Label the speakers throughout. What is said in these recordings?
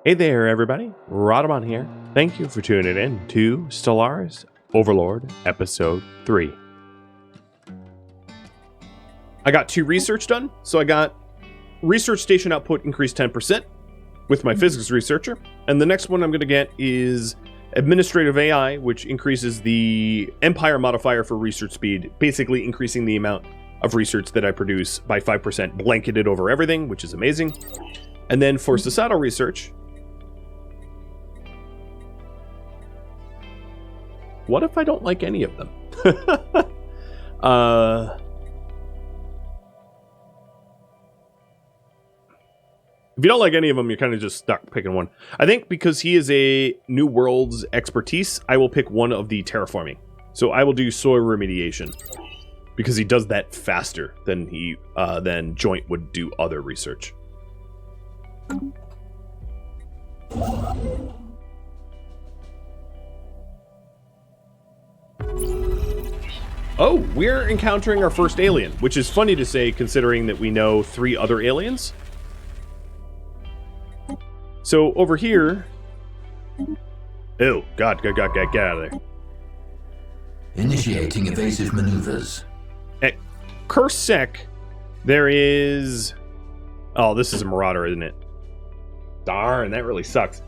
Speaker 1: Hey there, everybody. Rhadamant here. Thank you for tuning in to Stellaris Overlord Episode 3. I got 2 research done, so I got research station output increased 10% with my physics researcher, and the next one I'm going to get is administrative AI, which increases the empire modifier for research speed, basically increasing the amount of research that I produce by 5%, blanketed over everything, which is amazing. And then for societal research, what if I don't like any of them? If you don't like any of them, you're kind of just stuck picking one. I think because he is a New Worlds expertise, I will pick one of the terraforming. So I will do soil remediation because he does that faster than than Joint would do other research. Oh, we're encountering our first alien, which is funny to say considering that we know 3 other aliens. So over here... Oh, God, get out of there.
Speaker 2: Initiating evasive maneuvers.
Speaker 1: At Kursek, there is... Oh, this is a Marauder, isn't it? Darn, that really sucks.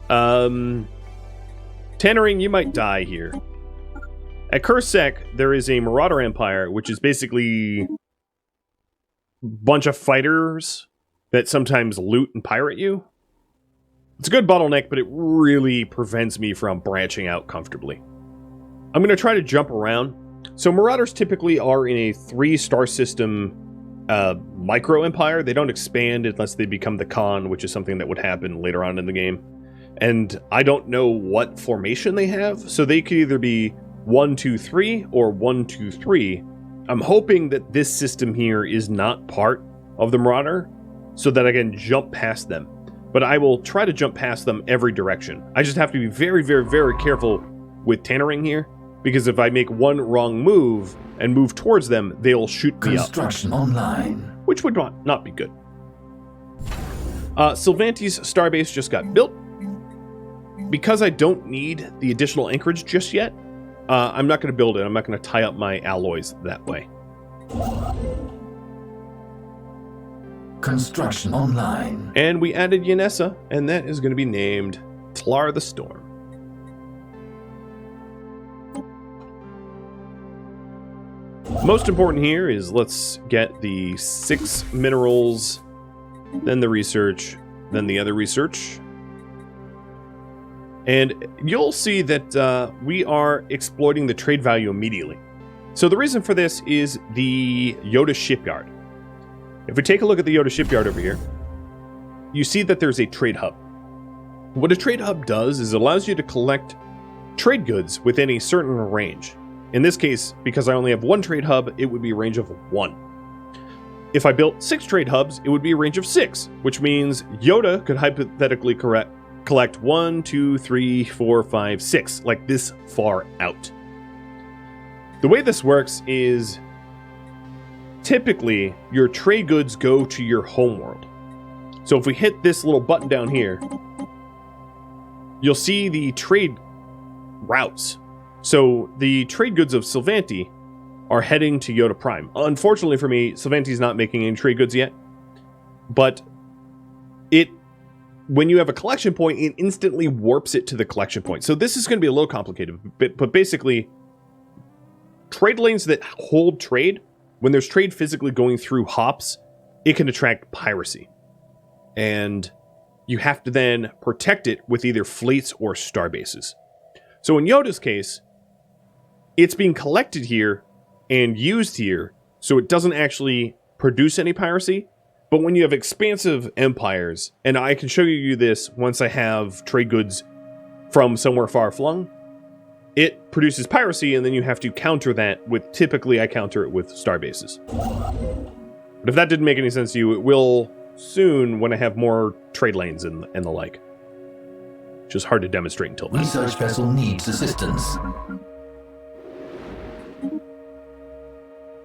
Speaker 1: Tannering, you might die here. At Kursek, there is a Marauder Empire, which is basically a bunch of fighters that sometimes loot and pirate you. It's a good bottleneck, but it really prevents me from branching out comfortably. I'm going to try to jump around. So Marauders typically are in a 3-star system micro empire. They don't expand unless they become the Khan, which is something that would happen later on in the game. And I don't know what formation they have, so they could either be 1, 2, 3 or 1, 2, 3. I'm hoping that this system here is not part of the Marauder so that I can jump past them. But I will try to jump past them every direction. I just have to be very, very, very careful with Tannering here, because if I make one wrong move and move towards them, they'll shoot me up.
Speaker 2: Construction online. Which
Speaker 1: would not be good. Sylvanti's starbase just got built. Because I don't need the additional anchorage just yet, I'm not going to build it. I'm not going to tie up my alloys that way.
Speaker 2: Construction online.
Speaker 1: And we added Yanessa, and that is going to be named Tlar the Storm. Most important here is let's get the 6 minerals, then the research, then the other research. And you'll see that we are exploiting the trade value immediately. So the reason for this is the Yoda shipyard. If we take a look at the Yoda shipyard over here, you see that there's a trade hub. What a trade hub does is it allows you to collect trade goods within a certain range. In this case, because I only have 1 trade hub, it would be a range of 1. If I built 6 trade hubs, it would be a range of 6, which means Yoda could hypothetically collect 1, 2, 3, 4, 5, 6, like this far out. The way this works is typically your trade goods go to your homeworld. So if we hit this little button down here, you'll see the trade routes. So the trade goods of Sylvanti are heading to Yoda Prime. Unfortunately for me, Sylvanti's not making any trade goods yet, but when you have a collection point, it instantly warps it to the collection point. So this is going to be a little complicated, but basically, trade lanes that hold trade, when there's trade physically going through hops, it can attract piracy. And you have to then protect it with either fleets or star bases. So in Yoda's case, it's being collected here and used here, so it doesn't actually produce any piracy. But when you have expansive empires, and I can show you this once I have trade goods from somewhere far flung, it produces piracy, and then you have to counter that with, typically I counter it with star bases. But if that didn't make any sense to you, it will soon when I have more trade lanes and the like. Which is hard to demonstrate until then.
Speaker 2: Research vessel needs assistance.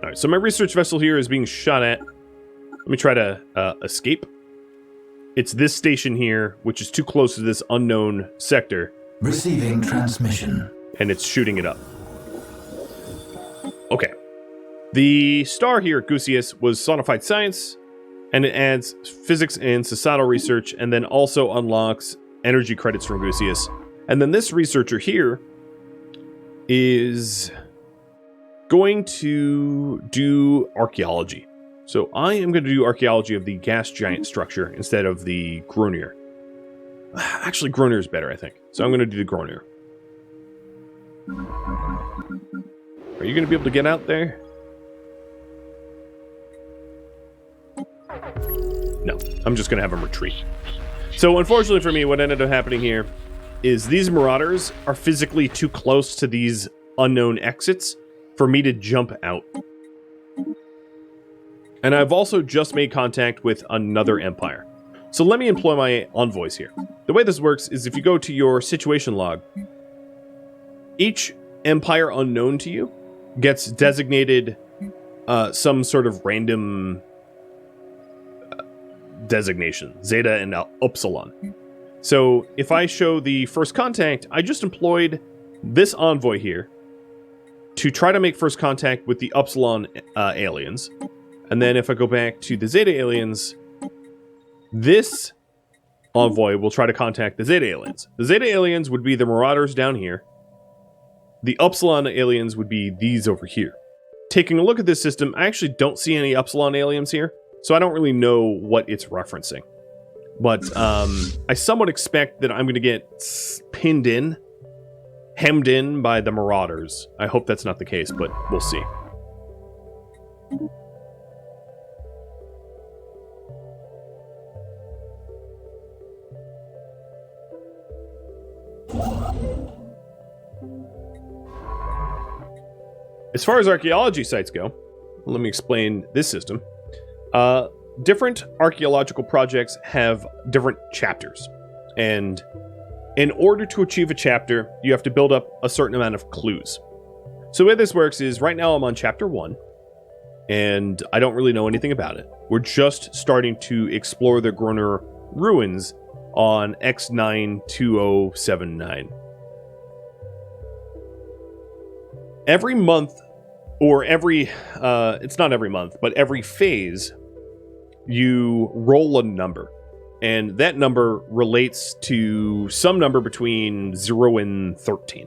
Speaker 1: Alright, so my research vessel here is being shot at. Let me try to escape. It's this station here, which is too close to this unknown sector.
Speaker 2: Receiving transmission.
Speaker 1: And it's shooting it up. Okay. The star here at Gusius was sonified science, and it adds physics and societal research, and then also unlocks energy credits from Gusius. And then this researcher here is going to do archaeology. So I am going to do archaeology of the gas giant structure instead of the Grunir. Actually, Grunir is better, I think. So I'm going to do the Grunir. Are you going to be able to get out there? No, I'm just going to have him retreat. So unfortunately for me, what ended up happening here is these Marauders are physically too close to these unknown exits for me to jump out. And I've also just made contact with another empire. So let me employ my envoys here. The way this works is if you go to your situation log, each empire unknown to you gets designated some sort of random designation, Zeta and Upsilon. So if I show the first contact, I just employed this envoy here to try to make first contact with the Upsilon aliens. And then if I go back to the Zeta aliens, this envoy will try to contact the Zeta aliens. The Zeta aliens would be the Marauders down here. The Upsilon aliens would be these over here. Taking a look at this system, I actually don't see any Upsilon aliens here, so I don't really know what it's referencing. But I somewhat expect that I'm going to get pinned in, hemmed in by the Marauders. I hope that's not the case, but we'll see. As far as archaeology sites go, let me explain this system. Different archaeological projects have different chapters. And in order to achieve a chapter, you have to build up a certain amount of clues. So the way this works is, right now I'm on chapter 1, and I don't really know anything about it. We're just starting to explore the Grunir ruins on X92079. Every month, or it's not every month, but every phase, you roll a number. And that number relates to some number between 0 and 13.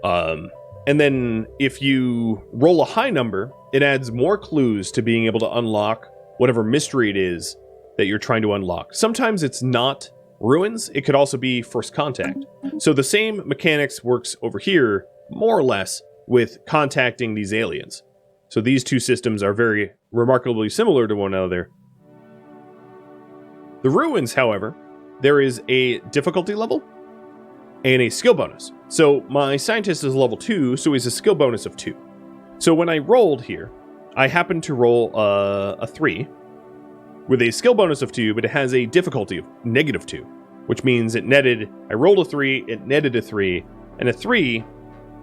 Speaker 1: And then if you roll a high number, it adds more clues to being able to unlock whatever mystery it is that you're trying to unlock. Sometimes it's not ruins, it could also be first contact. So the same mechanics works over here, more or less, with contacting these aliens. So these two systems are very remarkably similar to one another. The ruins, however, there is a difficulty level and a skill bonus. So my scientist is level 2, so he's a skill bonus of 2. So when I rolled here, I happened to roll a 3 with a skill bonus of 2, but it has a difficulty of -2, which means it netted, I rolled a 3, it netted a 3, and a 3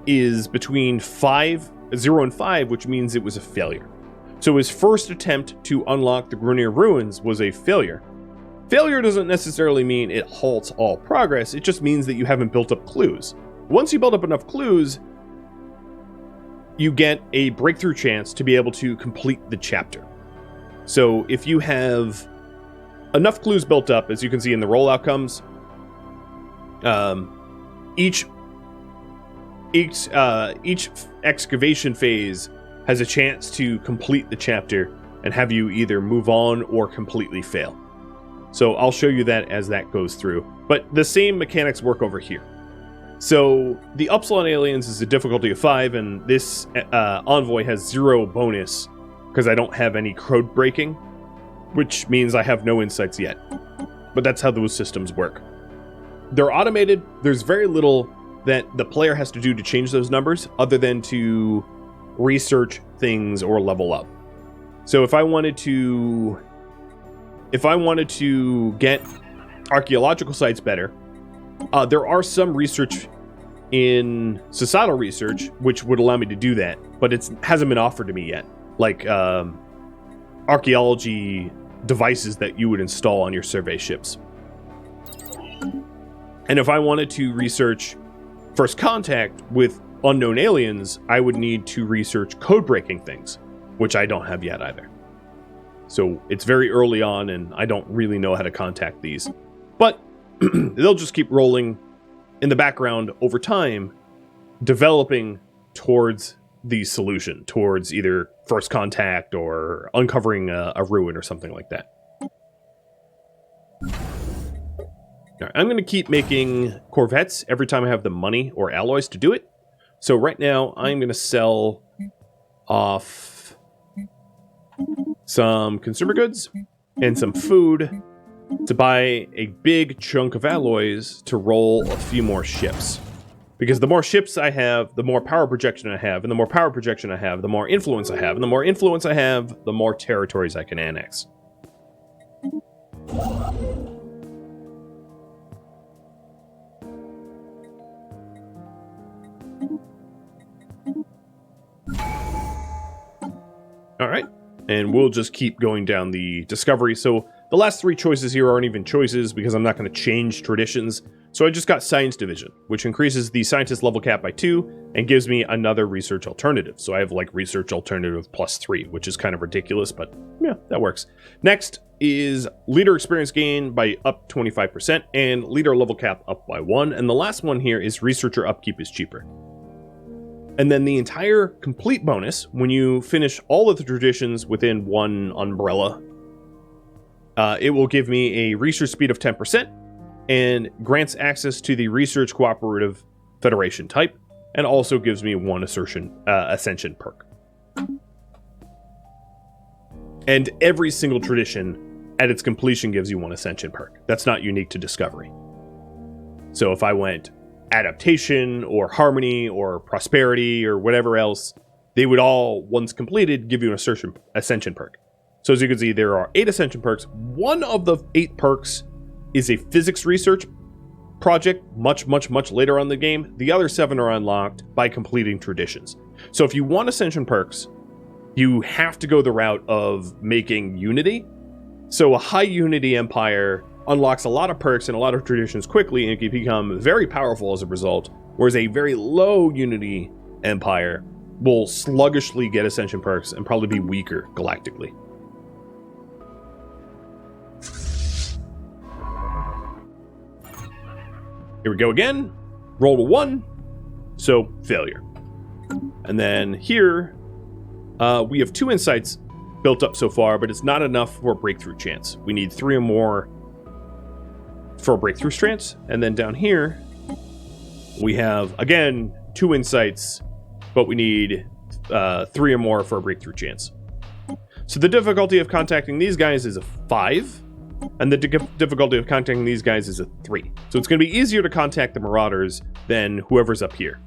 Speaker 1: is between 0 and 5, which means it was a failure. So his first attempt to unlock the Grunir ruins was a failure. Failure doesn't necessarily mean it halts all progress, it just means that you haven't built up clues. Once you build up enough clues, you get a breakthrough chance to be able to complete the chapter. So if you have enough clues built up, as you can see in the roll outcomes, each excavation phase has a chance to complete the chapter and have you either move on or completely fail. So I'll show you that as that goes through. But the same mechanics work over here. So the Upsilon aliens is a difficulty of 5, and this envoy has 0 bonus because I don't have any code breaking, which means I have no insights yet. But that's how those systems work. They're automated. There's very little that the player has to do to change those numbers other than to research things or level up. So if I wanted to get archaeological sites better, there are some research in societal research which would allow me to do that, but it hasn't been offered to me yet. Like archaeology devices that you would install on your survey ships. And if I wanted to research first contact with unknown aliens, I would need to research code-breaking things, which I don't have yet either. So it's very early on, and I don't really know how to contact these. But they'll just keep rolling in the background over time, developing towards the solution, towards either first contact or uncovering a ruin or something like that. All right, I'm going to keep making corvettes every time I have the money or alloys to do it. So right now, I'm going to sell off some consumer goods and some food to buy a big chunk of alloys to roll a few more ships. Because the more ships I have, the more power projection I have, and the more power projection I have, the more influence I have, and the more influence I have, the more territories I can annex. All right, and we'll just keep going down the discovery. So the last three choices here aren't even choices because I'm not going to change traditions. So I just got Science Division, which increases the scientist level cap by 2 and gives me another research alternative. So I have like research alternative +3, which is kind of ridiculous, but yeah, that works. Next is leader experience gain by up 25% and leader level cap up by 1. And the last one here is researcher upkeep is cheaper. And then the entire complete bonus, when you finish all of the traditions within one umbrella, it will give me a research speed of 10% and grants access to the Research Cooperative Federation type, and also gives me one ascension perk. And every single tradition at its completion gives you one ascension perk. That's not unique to Discovery. So if I went adaptation or harmony or prosperity or whatever else, they would all, once completed, give you an ascension perk. So as you can see, there are 8 ascension perks. One of the 8 perks is a physics research project much later on in the game. The other 7 are unlocked by completing traditions. So if you want ascension perks, you have to go the route of making unity. So a high unity empire unlocks a lot of perks and a lot of traditions quickly and can become very powerful as a result, whereas a very low unity empire will sluggishly get ascension perks and probably be weaker galactically. Here we go again. Roll to 1. So, failure. And then here, we have 2 insights built up so far, but it's not enough for a breakthrough chance. We need 3 or more for a breakthrough chance. And then down here, we have, again, 2 insights, but we need 3 or more for a breakthrough chance. So the difficulty of contacting these guys is a 5. And the difficulty of contacting these guys is a 3. So it's going to be easier to contact the Marauders than whoever's up here.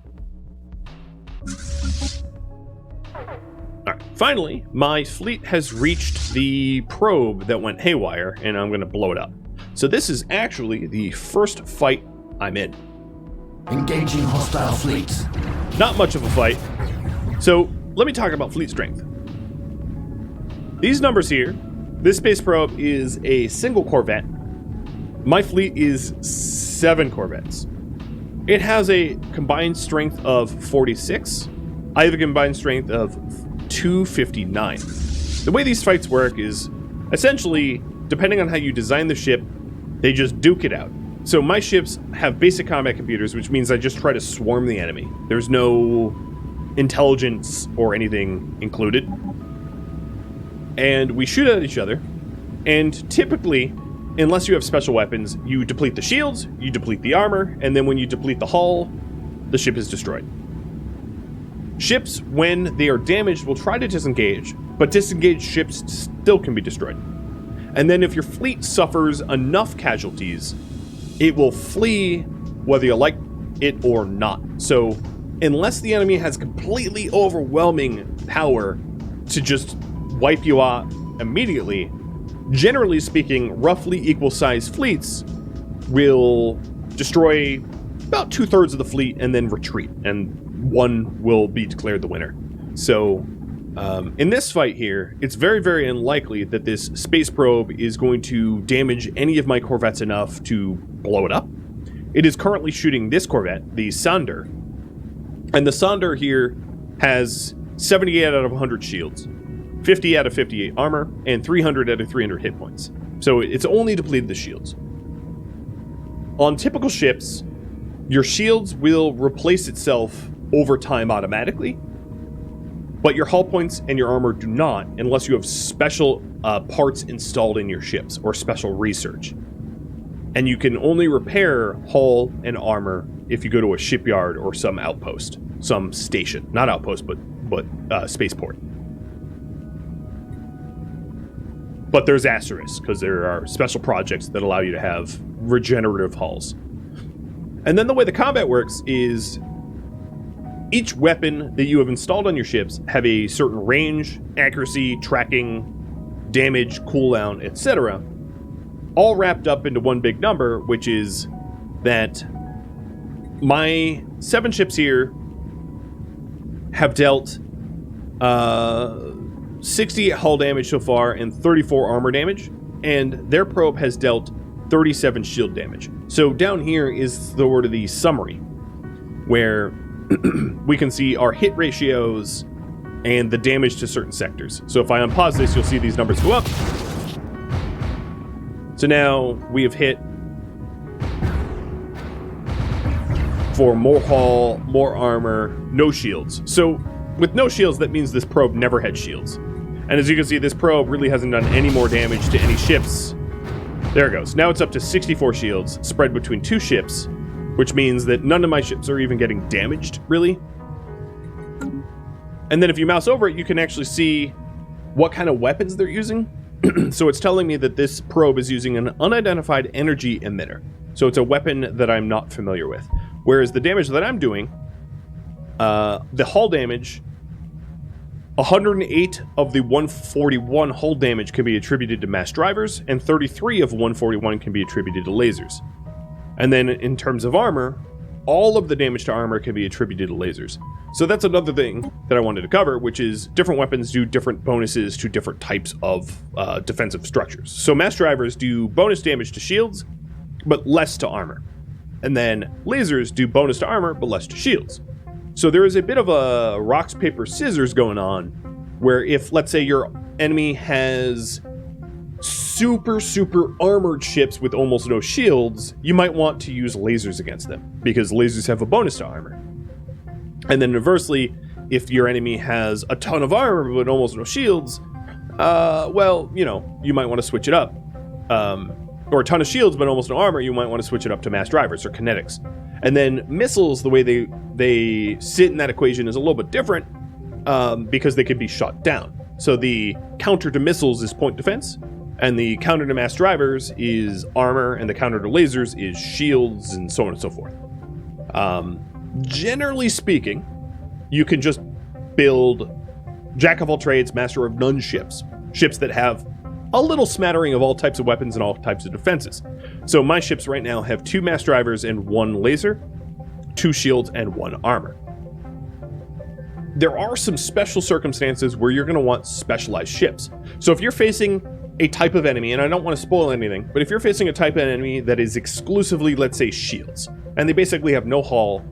Speaker 1: Alright, finally, my fleet has reached the probe that went haywire, and I'm going to blow it up. So this is actually the first fight I'm in.
Speaker 2: Engaging hostile fleets.
Speaker 1: Not much of a fight. So let me talk about fleet strength. These numbers here. This space probe is a single corvette. My fleet is 7 corvettes. It has a combined strength of 46. I have a combined strength of 259. The way these fights work is, essentially, depending on how you design the ship, they just duke it out. So my ships have basic combat computers, which means I just try to swarm the enemy. There's no intelligence or anything included. And we shoot at each other, and typically, unless you have special weapons, you deplete the shields, you deplete the armor, and then when you deplete the hull, the ship is destroyed. Ships, when they are damaged, will try to disengage, but disengaged ships still can be destroyed. And then if your fleet suffers enough casualties, it will flee whether you like it or not. So, unless the enemy has completely overwhelming power to just wipe you out immediately, generally speaking, roughly equal sized fleets will destroy about 2/3 of the fleet and then retreat, and one will be declared the winner. So In this fight here, it's very, very unlikely that this space probe is going to damage any of my corvettes enough to blow it up. It is currently shooting this corvette, the Sonder, and the Sonder here has 78 out of 100 shields, 50 out of 58 armor, and 300 out of 300 hit points. So it's only depleted the shields. On typical ships, your shields will replace itself over time automatically, but your hull points and your armor do not unless you have special parts installed in your ships or special research. And you can only repair hull and armor if you go to a shipyard or some outpost, some station. Not outpost, but spaceport. But there's asterisks, because there are special projects that allow you to have regenerative hulls. And then the way the combat works is each weapon that you have installed on your ships have a certain range, accuracy, tracking, damage, cooldown, etc., all wrapped up into one big number, which is that my 7 ships here have dealt 68 hull damage so far and 34 armor damage, and their probe has dealt 37 shield damage. So down here is sort of the summary, where we can see our hit ratios and the damage to certain sectors. So if I unpause this, you'll see these numbers go up. So now we have hit for more hull, more armor, no shields. So with no shields, that means this probe never had shields. And as you can see, this probe really hasn't done any more damage to any ships. There it goes. Now it's up to 64 shields spread between 2 ships, which means that none of my ships are even getting damaged, really. And then if you mouse over it, you can actually see what kind of weapons they're using. So it's telling me that this probe is using an unidentified energy emitter. So it's a weapon that I'm not familiar with. Whereas the damage that I'm doing, the hull damage, 108 of the 141 hull damage can be attributed to mass drivers, and 33 of 141 can be attributed to lasers. And then in terms of armor, all of the damage to armor can be attributed to lasers. So that's another thing that I wanted to cover, which is different weapons do different bonuses to different types of defensive structures. So mass drivers do bonus damage to shields, but less to armor. And then lasers do bonus to armor, but less to shields. So there is a bit of a rocks, paper, scissors going on, where if, let's say, your enemy has super armored ships with almost no shields, you might want to use lasers against them, because lasers have a bonus to armor. And then inversely, if your enemy has a ton of armor but almost no shields, well, you know, you might want to switch it up. Or a ton of shields but almost no armor, you might want to switch it up to mass drivers or kinetics. And then missiles, the way they sit in that equation is a little bit different, because they could be shot down. So the counter to missiles is point defense, and the counter to mass drivers is armor, and the counter to lasers is shields, and so on and so forth. Generally speaking, you can just build jack of all trades, master of none ships that have a little smattering of all types of weapons and all types of defenses. So my ships right now have 2 mass drivers and 1 laser, 2 shields, and 1 armor. There are some special circumstances where you're going to want specialized ships. So if you're facing a type of enemy, and I don't want to spoil anything, but if you're facing a type of enemy that is exclusively, let's say, shields, and they basically have no hull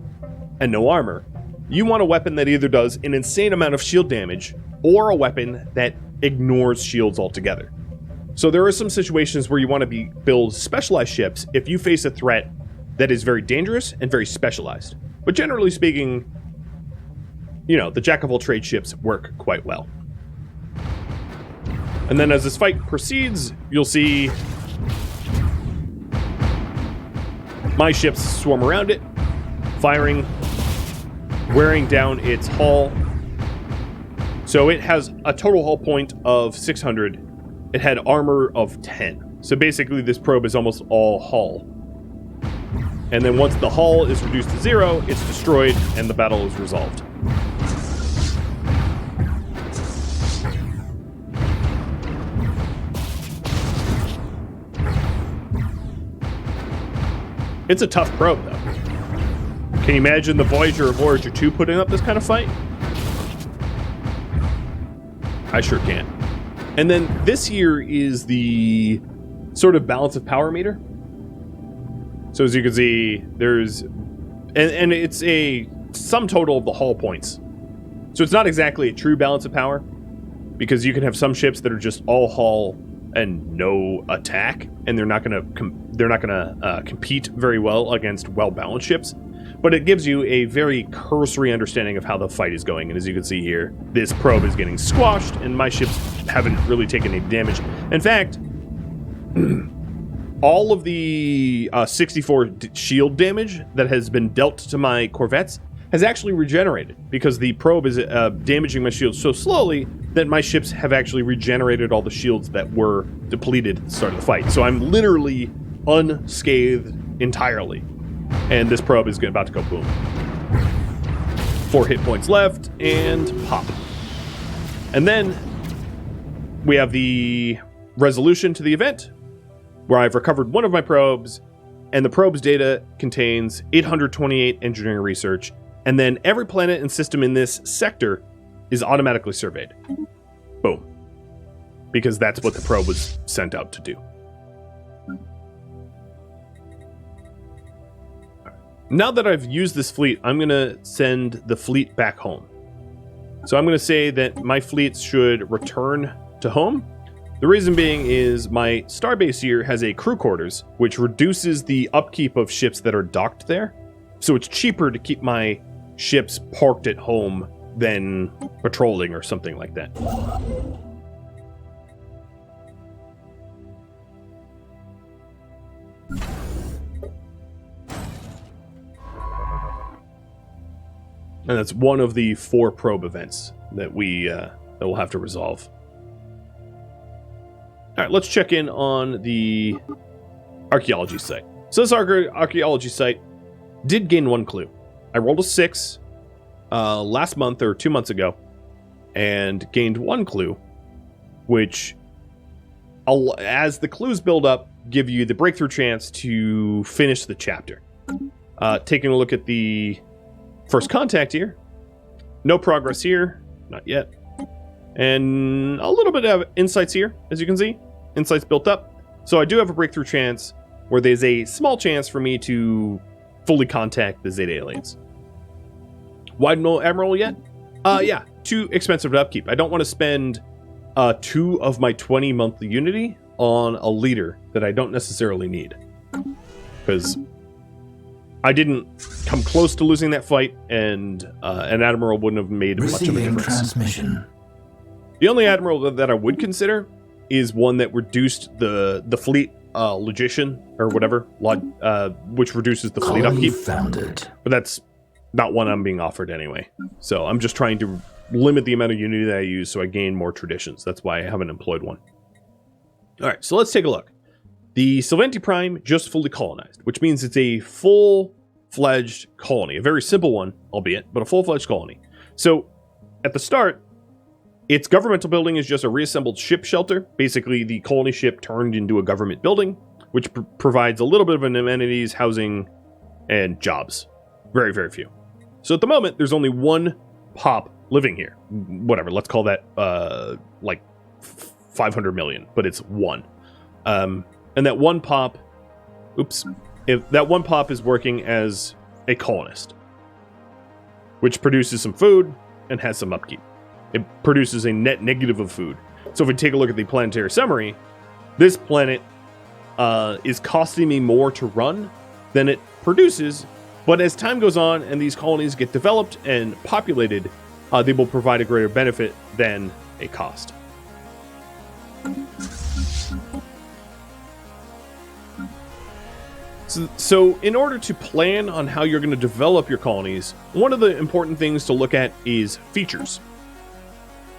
Speaker 1: and no armor, you want a weapon that either does an insane amount of shield damage or a weapon that ignores shields altogether. So there are some situations where you want to build specialized ships if you face a threat that is very dangerous and very specialized. But generally speaking, you know, the jack of all trade ships work quite well. And then as this fight proceeds, you'll see my ships swarm around it, firing, wearing down its hull. So it has a total hull point of 600. It had armor of 10. So basically this probe is almost all hull. And then once the hull is reduced to 0, it's destroyed and the battle is resolved. It's a tough probe, though. Can you imagine the Voyager or Voyager 2 putting up this kind of fight? I sure can. And then this here is the sort of balance of power meter. So as you can see, there's, and it's a sum total of the hull points. So it's not exactly a true balance of power, because you can have some ships that are just all hull and no attack, and they're not going to compete very well against well-balanced ships. But it gives you a very cursory understanding of how the fight is going. And as you can see here, this probe is getting squashed, and my ships haven't really taken any damage. In fact, all of the 64 shield damage that has been dealt to my corvettes has actually regenerated, because the probe is damaging my shields so slowly that my ships have actually regenerated all the shields that were depleted at the start of the fight. So I'm literally unscathed entirely. And this probe is about to go boom. 4 hit points left, and pop. And then we have the resolution to the event, where I've recovered one of my probes, and the probe's data contains 828 engineering research, and then every planet and system in this sector is automatically surveyed. Boom. Because that's what the probe was sent out to do. Now that I've used this fleet, I'm going to send the fleet back home. So I'm going to say that my fleets should return to home. The reason being is my starbase here has a crew quarters, which reduces the upkeep of ships that are docked there. So it's cheaper to keep my ships parked at home than patrolling or something like that. And that's one of the 4 probe events that we'll have to resolve. All right, let's check in on the archaeology site. So this archaeology site did gain 1 clue. I rolled a 6 last month or 2 months ago, and gained 1 clue, which, as the clues build up, give you the breakthrough chance to finish the chapter. Taking a look at the first contact here, no progress here, not yet. And a little bit of insights here, as you can see. Insights built up. So I do have a breakthrough chance where there's a small chance for me to fully contact the Zeta aliens. Why no Admiral yet? Yeah, too expensive to upkeep. I don't want to spend 2 of my 20 monthly unity on a leader that I don't necessarily need. Because I didn't come close to losing that fight, and an Admiral wouldn't have made much of a difference.
Speaker 2: Transmission.
Speaker 1: The only Admiral that I would consider is one that reduced the fleet logician, or whatever, which reduces the fleet upkeep.
Speaker 2: Founded.
Speaker 1: But that's not one I'm being offered anyway. So I'm just trying to limit the amount of unity that I use so I gain more traditions. That's why I haven't employed one. All right, so let's take a look. The Sylvanti Prime just fully colonized, which means it's a full-fledged colony. A very simple one, albeit, but a full-fledged colony. So at the start, its governmental building is just a reassembled ship shelter. Basically, the colony ship turned into a government building, which provides a little bit of amenities, housing, and jobs. Very, very few. So at the moment, there's only 1 pop living here. Whatever, let's call that like 500 million, but it's 1. And that 1 pop, if that 1 pop is working as a colonist, which produces some food and has some upkeep. It produces a net negative of food. So if we take a look at the planetary summary, this planet is costing me more to run than it produces, but as time goes on and these colonies get developed and populated, they will provide a greater benefit than a cost. So in order to plan on how you're going to develop your colonies, one of the important things to look at is features.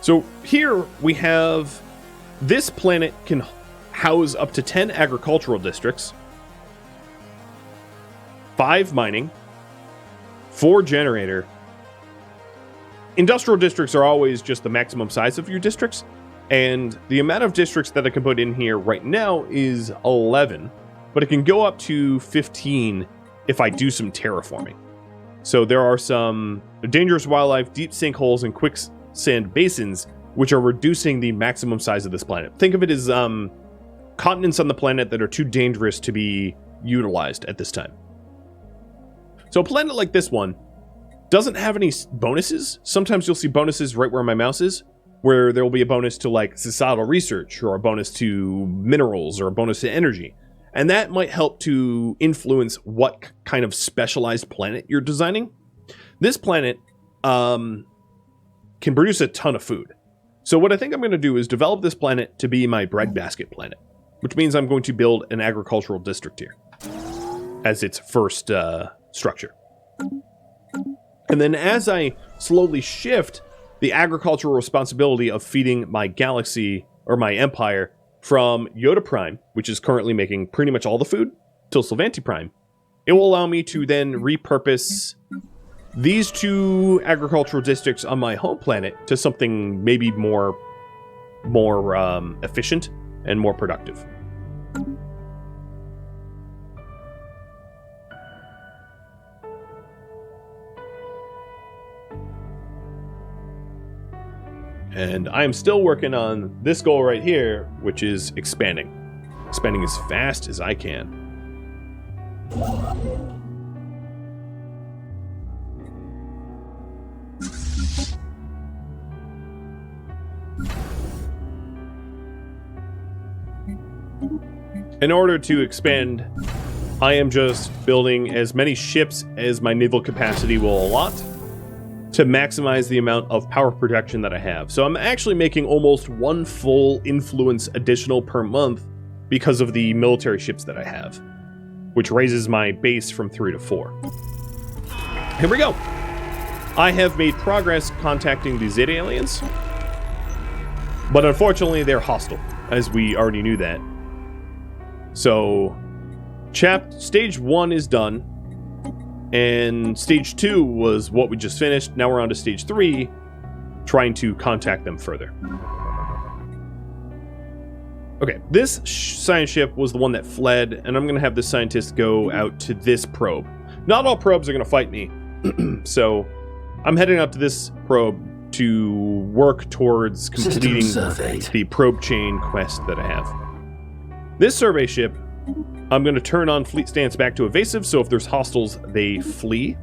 Speaker 1: So here we have, this planet can house up to 10 agricultural districts, 5 mining, 4 generator. Industrial districts are always just the maximum size of your districts, and the amount of districts that I can put in here right now is 11. But it can go up to 15 if I do some terraforming. So there are some dangerous wildlife, deep sinkholes, and quicksand basins which are reducing the maximum size of this planet. Think of it as continents on the planet that are too dangerous to be utilized at this time. So a planet like this one doesn't have any bonuses. Sometimes you'll see bonuses right where my mouse is, where there will be a bonus to like societal research, or a bonus to minerals, or a bonus to energy. And that might help to influence what kind of specialized planet you're designing. This planet can produce a ton of food. So what I think I'm going to do is develop this planet to be my breadbasket planet, which means I'm going to build an agricultural district here as its first structure. And then as I slowly shift the agricultural responsibility of feeding my galaxy, or my empire, from Yoda Prime, which is currently making pretty much all the food, till Sylvanti Prime, it will allow me to then repurpose these two agricultural districts on my home planet to something maybe more efficient and more productive. And I am still working on this goal right here, which is expanding. Expanding as fast as I can. In order to expand, I am just building as many ships as my naval capacity will allot to maximize the amount of power protection that I have. So I'm actually making almost one full influence additional per month because of the military ships that I have, which raises my base from 3 to 4. Here we go. I have made progress contacting the Zeta aliens, but unfortunately they're hostile, as we already knew that. So stage 1 is done, and stage 2 was what we just finished. Now we're on to stage 3, trying to contact them further. Okay, this science ship was the one that fled, and I'm going to have this scientist go out to this probe. Not all probes are going to fight me, so I'm heading out to this probe to work towards completing the probe chain quest that I have. This survey ship, I'm going to turn on fleet stance back to evasive, so if there's hostiles, they flee.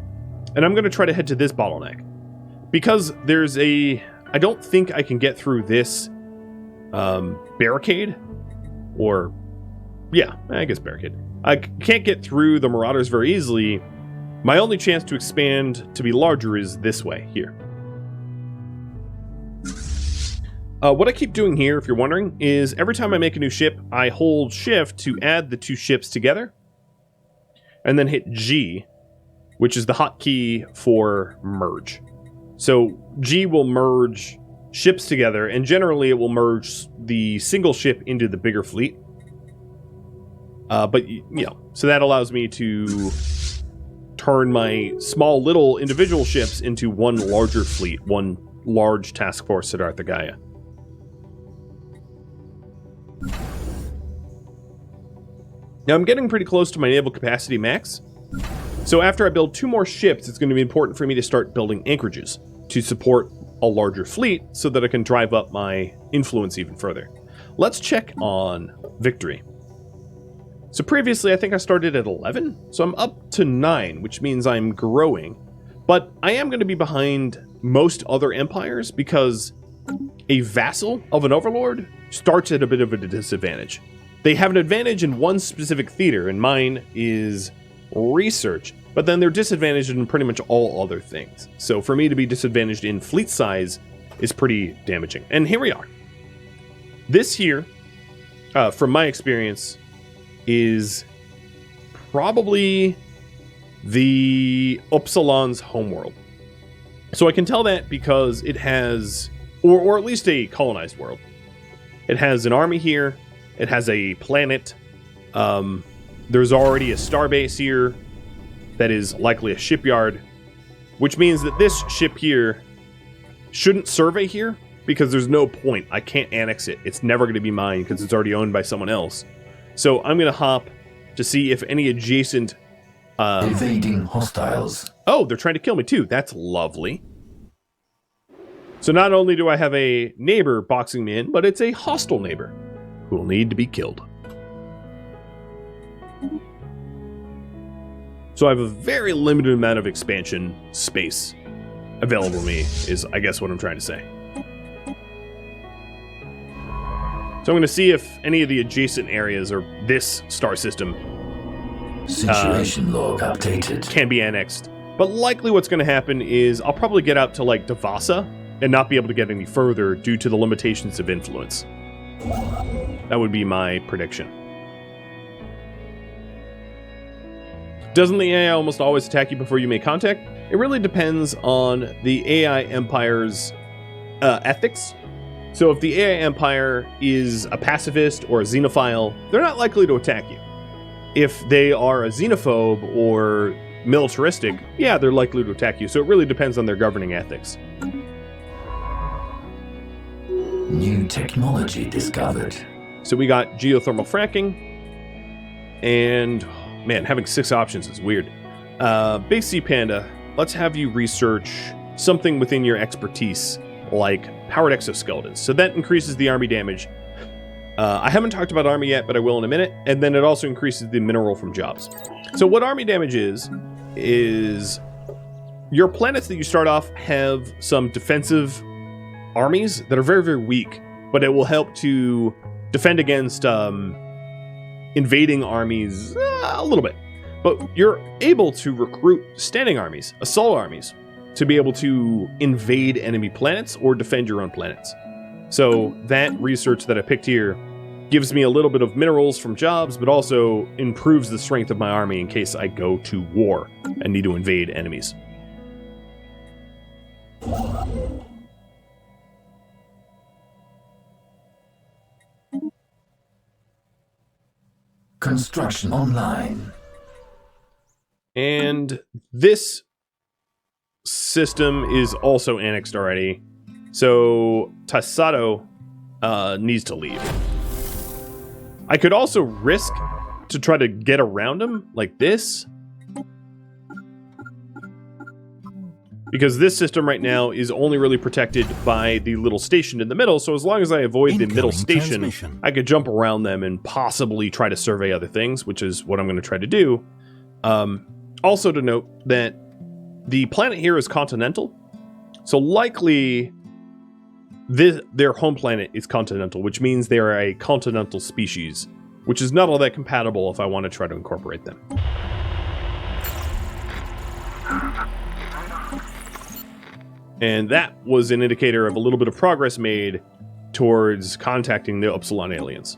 Speaker 1: And I'm going to try to head to this bottleneck. Because there's I don't think I can get through this barricade. Or, yeah, I guess barricade. I can't get through the Marauders very easily. My only chance to expand to be larger is this way, here. What I keep doing here, if you're wondering, is every time I make a new ship, I hold shift to add the two ships together, and then hit G, which is the hotkey for merge. So G will merge ships together, and generally it will merge the single ship into the bigger fleet. But, you know, so that allows me to turn my small little individual ships into one larger fleet, one large task force at Gaia. Now I'm getting pretty close to my naval capacity max, so after I build 2 more ships, it's going to be important for me to start building anchorages to support a larger fleet so that I can drive up my influence even further. Let's check on victory. So previously I think I started at 11, so I'm up to 9, which means I'm growing, but I am going to be behind most other empires because a vassal of an overlord starts at a bit of a disadvantage. They have an advantage in one specific theater, and mine is research, but then they're disadvantaged in pretty much all other things. So for me to be disadvantaged in fleet size is pretty damaging. And here we are. This here, from my experience, is probably the Upsilon's homeworld. So I can tell that because it has, or at least a colonized world. It has an army here. It has a planet. There's already a starbase here that is likely a shipyard, which means that this ship here shouldn't survey here because there's no point. I can't annex it. It's never going to be mine because it's already owned by someone else. So I'm going to hop to see if any adjacent...
Speaker 2: evading hostiles.
Speaker 1: Oh, they're trying to kill me too. That's lovely. So not only do I have a neighbor boxing me in, but it's a hostile neighbor who will need to be killed. So I have a very limited amount of expansion space available to me, is I guess what I'm trying to say. So I'm going to see if any of the adjacent areas or this star system
Speaker 2: Situation log updated.
Speaker 1: can be annexed. But likely what's going to happen is I'll probably get out to like Devasa and not be able to get any further due to the limitations of influence. That would be my prediction. Doesn't the AI almost always attack you before you make contact? It really depends on the AI Empire's ethics. So if the AI Empire is a pacifist or a xenophile, they're not likely to attack you. If they are a xenophobe or militaristic, yeah, they're likely to attack you. So it really depends on their governing ethics.
Speaker 2: New technology discovered.
Speaker 1: So we got geothermal fracking, and man, having 6 options is weird. Base C Panda, let's have you research something within your expertise, like powered exoskeletons. So that increases the army damage. I haven't talked about army yet, but I will in a minute. And then it also increases the mineral from jobs. So what army damage is your planets that you start off have some defensive armies that are very, very weak, but it will help to defend against invading armies a little bit. But you're able to recruit standing armies, assault armies, to be able to invade enemy planets or defend your own planets. So that research that I picked here gives me a little bit of minerals from jobs, but also improves the strength of my army in case I go to war and need to invade enemies.
Speaker 2: Construction online.
Speaker 1: And this system is also annexed already. So Tasato needs to leave. I could also risk to try to get around him like this, because this system right now is only really protected by the little station in the middle. So as long as I avoid the middle station, I could jump around them and possibly try to survey other things, which is what I'm going to try to do. Also to note that the planet here is continental, so likely their home planet is continental, which means they are a continental species, which is not all that compatible if I want to try to incorporate them. And that was an indicator of a little bit of progress made towards contacting the Upsilon aliens.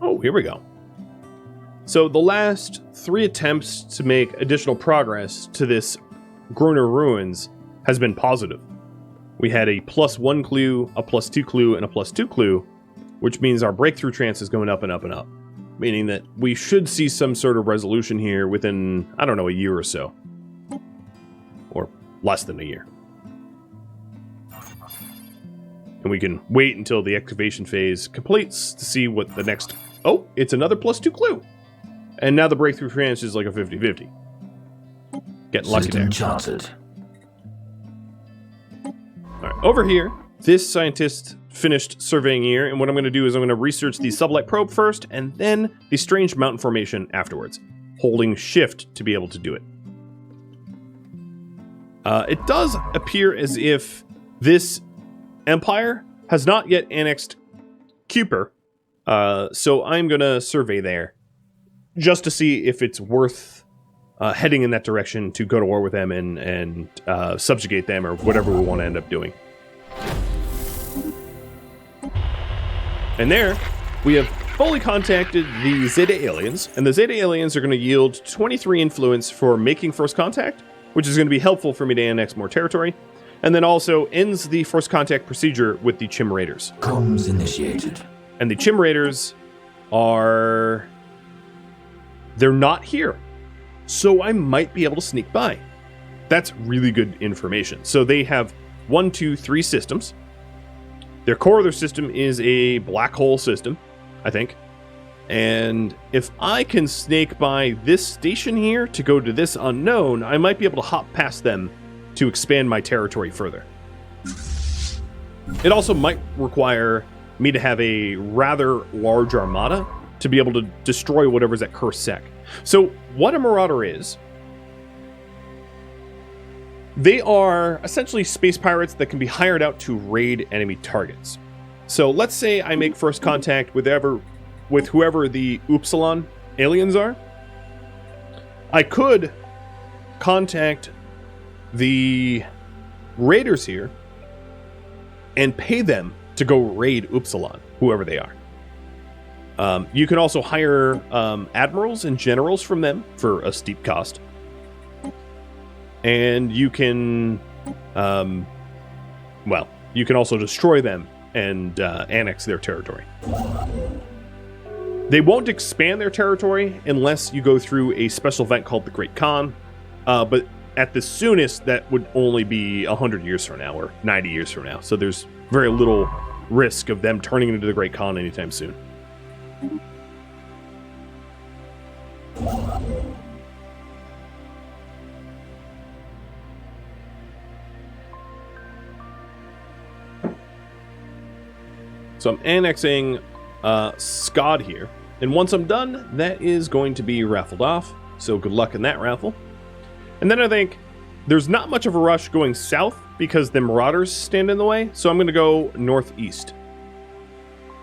Speaker 1: Oh, here we go. So the last 3 attempts to make additional progress to this Gruner Ruins has been positive. We had a +1 clue, a +2 clue, and a +2 clue, which means our breakthrough chance is going up and up and up, meaning that we should see some sort of resolution here within, I don't know, a year or so. Or less than a year. And we can wait until the excavation phase completes to see what the next... Oh, it's another +2 clue. And now the breakthrough chance is like a 50-50. Getting lucky there.
Speaker 2: Charted.
Speaker 1: All right, over here, this scientist finished surveying here, and what I'm going to do is I'm going to research the sublight probe first, and then the strange mountain formation afterwards, holding shift to be able to do it. It does appear as if this empire has not yet annexed Kuiper, so I'm going to survey there just to see if it's worth heading in that direction to go to war with them and subjugate them or whatever we want to end up doing. And there, we have fully contacted the Zeta aliens, and the Zeta aliens are going to yield 23 influence for making first contact, which is going to be helpful for me to annex more territory. And then also ends the first contact procedure with the Chim Raiders.
Speaker 2: Comms initiated.
Speaker 1: And the Chim Raiders are... they're not here. So I might be able to sneak by. That's really good information. So they have 1, 2, 3 systems. Their core of their system is a black hole system, I think. And if I can snake by this station here to go to this unknown, I might be able to hop past them to expand my territory further. It also might require me to have a rather large armada to be able to destroy whatever's at Curse Sec. So what a Marauder is, they are essentially space pirates that can be hired out to raid enemy targets. So let's say I make first contact with whoever the Upsilon aliens are. I could contact the raiders here and pay them to go raid Upsilon, whoever they are. You can also hire admirals and generals from them for a steep cost. And you can, you can also destroy them and annex their territory. They won't expand their territory unless you go through a special event called the Great Khan, but at the soonest, that would only be 100 years from now or 90 years from now. So there's very little risk of them turning into the Great Khan anytime soon. So I'm annexing Scod here. And once I'm done, that is going to be raffled off. So good luck in that raffle. And then I think there's not much of a rush going south because the Marauders stand in the way. So I'm going to go northeast.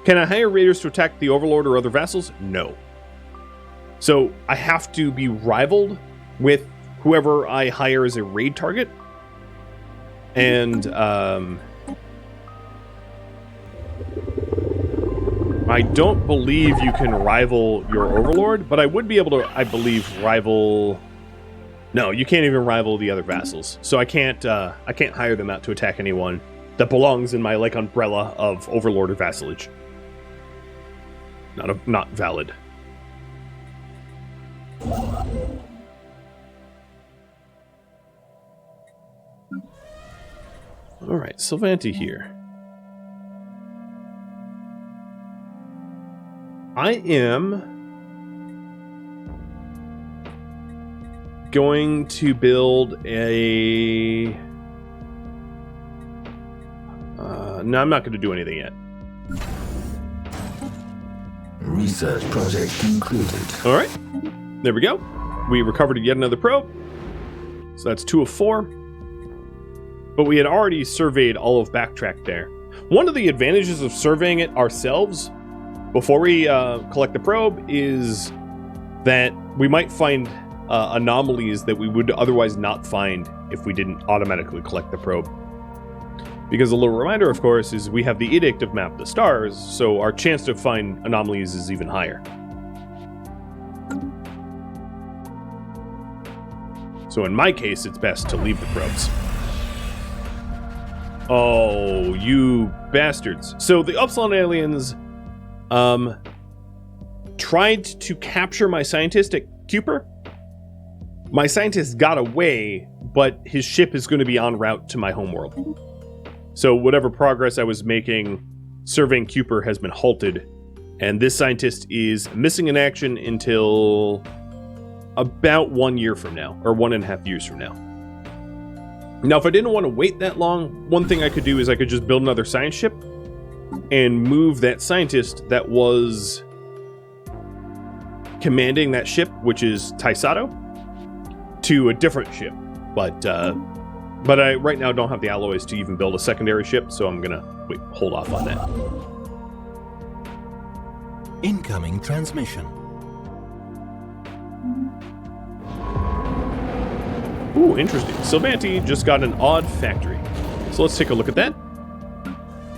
Speaker 1: Can I hire raiders to attack the Overlord or other vassals? No. So I have to be rivaled with whoever I hire as a raid target. And I don't believe you can rival your Overlord, but I would be able to, I believe, rival... No, you can't even rival the other vassals. So I can't hire them out to attack anyone that belongs in my, like, umbrella of Overlord or vassalage. Not valid. Alright, Sylvanti here. I am going to build a... no, I'm not going to do anything yet.
Speaker 2: Research project concluded.
Speaker 1: Alright, there we go. We recovered yet another probe. So that's 2 of 4. But we had already surveyed all of Backtrack there. One of the advantages of surveying it ourselves before we collect the probe is that we might find anomalies that we would otherwise not find if we didn't automatically collect the probe. Because a little reminder, of course, is we have the Edict of Map the Stars, so our chance to find anomalies is even higher. So in my case, it's best to leave the probes. Oh, you bastards. So the Upsilon aliens tried to capture my scientist at Cooper. My scientist got away, but his ship is going to be en route to my homeworld. So whatever progress I was making surveying Cooper has been halted, and this scientist is missing in action until about 1 year from now, or 1.5 years from now. Now, if I didn't want to wait that long, one thing I could do is I could just build another science ship and move that scientist that was commanding that ship, which is Taisato, to a different ship. But I right now don't have the alloys to even build a secondary ship, so I'm gonna hold off on that.
Speaker 3: Incoming transmission.
Speaker 1: Ooh, interesting. Sylvanti just got an odd factory. So let's take a look at that.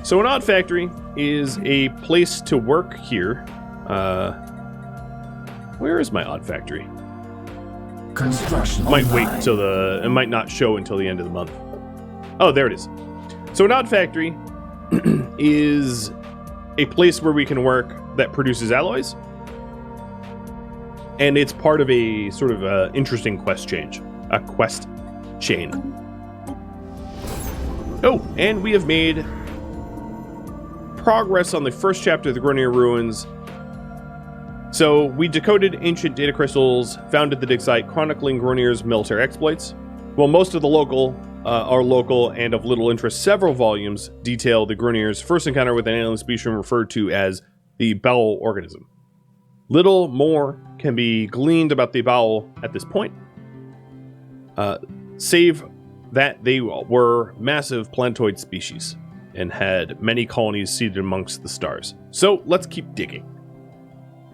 Speaker 1: So an odd factory is a place to work here. Where is my odd factory?
Speaker 2: Construction
Speaker 1: Might
Speaker 2: online.
Speaker 1: wait until it might not show until the end of the month. Oh, there it is. So an odd factory is a place where we can work that produces alloys. And it's part of a sort of interesting quest chain. Oh, and we have made progress on the first chapter of the Grenier Ruins. So we decoded ancient data crystals found at the dig site chronicling Grenier's military exploits. While most of the are local and of little interest, several volumes detail the Grenier's first encounter with an alien species referred to as the bowel organism. Little more can be gleaned about the bowel at this point, save that they were massive planetoid species and had many colonies seated amongst the stars. So let's keep digging.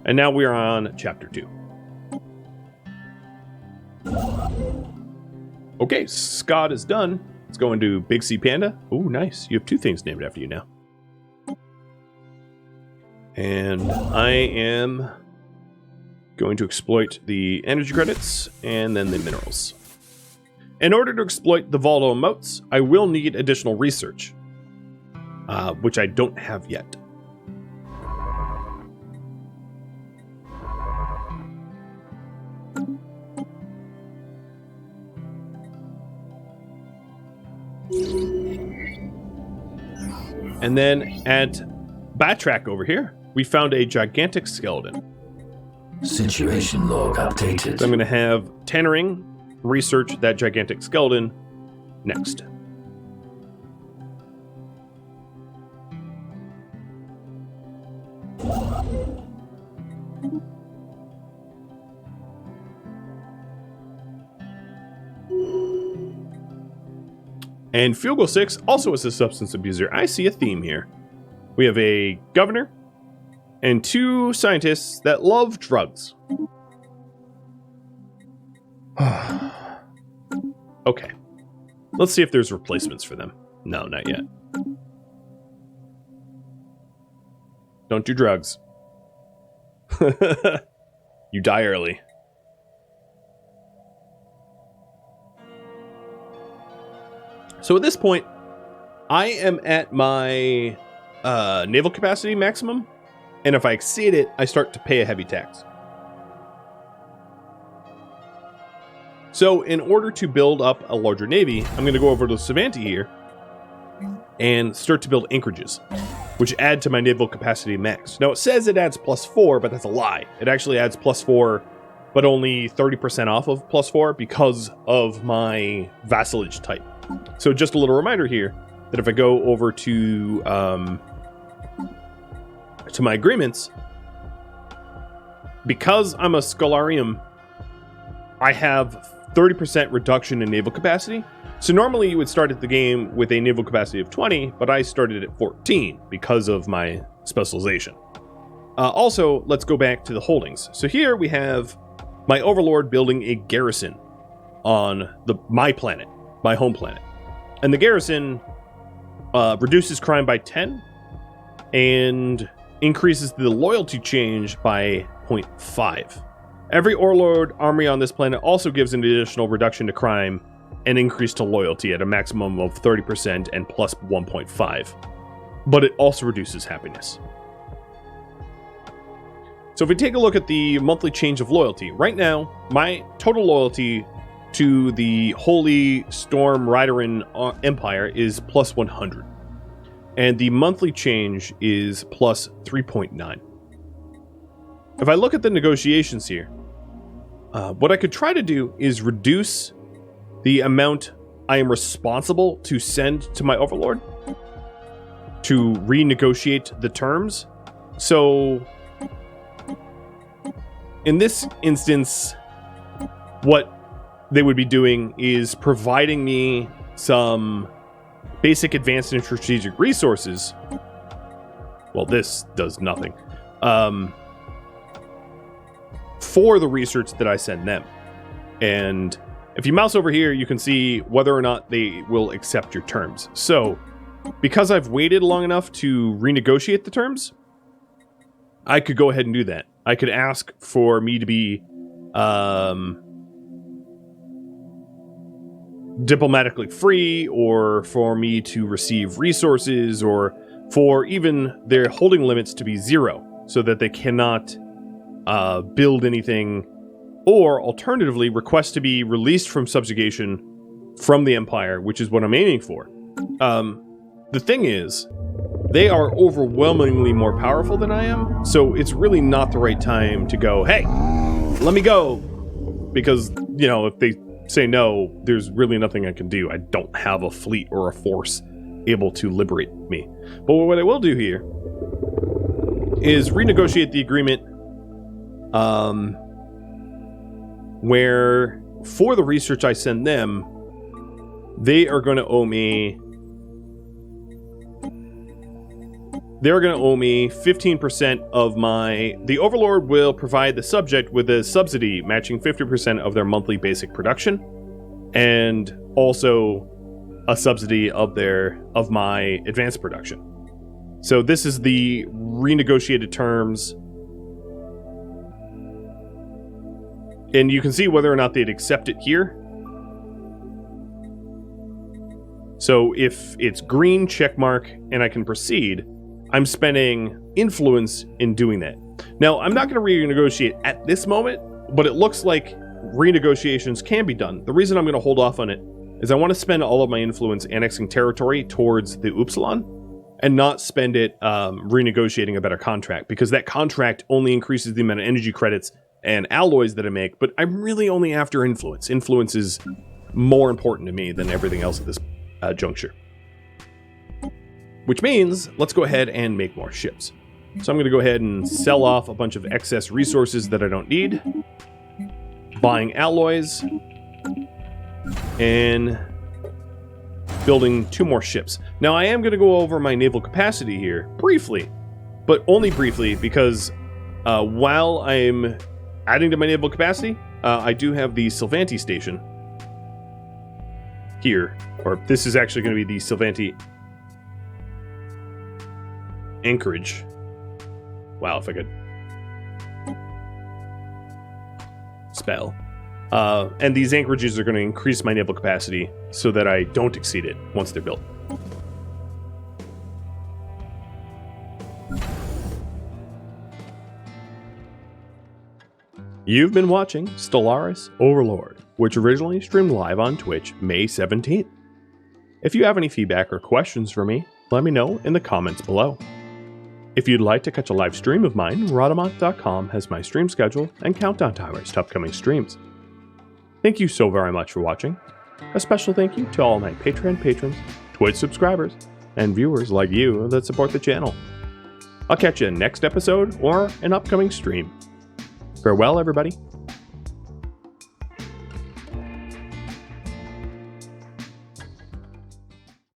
Speaker 1: And now we are on chapter 2. Okay, Scott is done. Let's go into Big C Panda. Oh, nice. You have 2 things named after you now. And I am going to exploit the energy credits and then the minerals. In order to exploit the volatile motes, I will need additional research, which I don't have yet. And then at Batrack over here, we found a gigantic skeleton.
Speaker 2: Situation log updated.
Speaker 1: So I'm going to have Tannering research that gigantic skeleton next. And Fugal 6 also is a substance abuser. I see a theme here. We have a governor and 2 scientists that love drugs. Okay. Let's see if there's replacements for them. No, not yet. Don't do drugs. You die early. So at this point, I am at my naval capacity maximum, and if I exceed it, I start to pay a heavy tax. So in order to build up a larger navy, I'm going to go over to Savanti here and start to build anchorages, which add to my naval capacity max. Now it says it adds +4, but that's a lie. It actually adds +4, but only 30% off of +4 because of my vassalage type. So just a little reminder here that if I go over to my agreements, because I'm a Scholarium, I have 30% reduction in naval capacity. So normally you would start at the game with a naval capacity of 20, but I started at 14 because of my specialization. Also, let's go back to the holdings. So here we have my Overlord building a garrison on my planet, my home planet. And the garrison reduces crime by 10 and increases the loyalty change by 0.5. Every Overlord army on this planet also gives an additional reduction to crime and increase to loyalty at a maximum of 30% and plus 1.5. But it also reduces happiness. So if we take a look at the monthly change of loyalty, right now, my total loyalty to the Holy Storm Rhadamant Empire is plus 100. And the monthly change is plus 3.9. If I look at the negotiations here, what I could try to do is reduce the amount I am responsible to send to my Overlord to renegotiate the terms. So in this instance, what they would be doing is providing me some basic advanced and strategic resources. Well, this does nothing. For the research that I send them. And if you mouse over here, you can see whether or not they will accept your terms. So, because I've waited long enough to renegotiate the terms, I could go ahead and do that. I could ask for me to be diplomatically free, or for me to receive resources, or for even their holding limits to be 0, so that they cannot build anything, or alternatively request to be released from subjugation from the Empire, which is what I'm aiming for. The thing is, they are overwhelmingly more powerful than I am, so it's really not the right time to go, hey, let me go, because, you know, if they say no, there's really nothing I can do. I don't have a fleet or a force able to liberate me. But what I will do here is renegotiate the agreement where for the research I send them, they are going to owe me 15% of the Overlord will provide the subject with a subsidy matching 50% of their monthly basic production, and also a subsidy of my advanced production. So this is the renegotiated terms, and you can see whether or not they'd accept it here. So if it's green, check mark, and I can proceed, I'm spending influence in doing that. Now, I'm not going to renegotiate at this moment, but it looks like renegotiations can be done. The reason I'm going to hold off on it is I want to spend all of my influence annexing territory towards the Upsilon and not spend it renegotiating a better contract, because that contract only increases the amount of energy credits and alloys that I make, but I'm really only after influence. Influence is more important to me than everything else at this juncture. Which means, let's go ahead and make more ships. So I'm going to go ahead and sell off a bunch of excess resources that I don't need. Buying alloys. And building 2 more ships. Now I am going to go over my naval capacity here, briefly. But only briefly, because while I'm adding to my naval capacity, I do have the Sylvanti station here. Or this is actually going to be the Sylvanti anchorage. Wow, if I could spell. And these anchorages are going to increase my naval capacity so that I don't exceed it once they're built. You've been watching Stellaris Overlord, which originally streamed live on Twitch May 17th. If you have any feedback or questions for me, let me know in the comments below. If you'd like to catch a live stream of mine, Rhadamant.com has my stream schedule and countdown timers to upcoming streams. Thank you so very much for watching. A special thank you to all my Patreon patrons, Twitch subscribers, and viewers like you that support the channel. I'll catch you next episode or an upcoming stream. Farewell, everybody.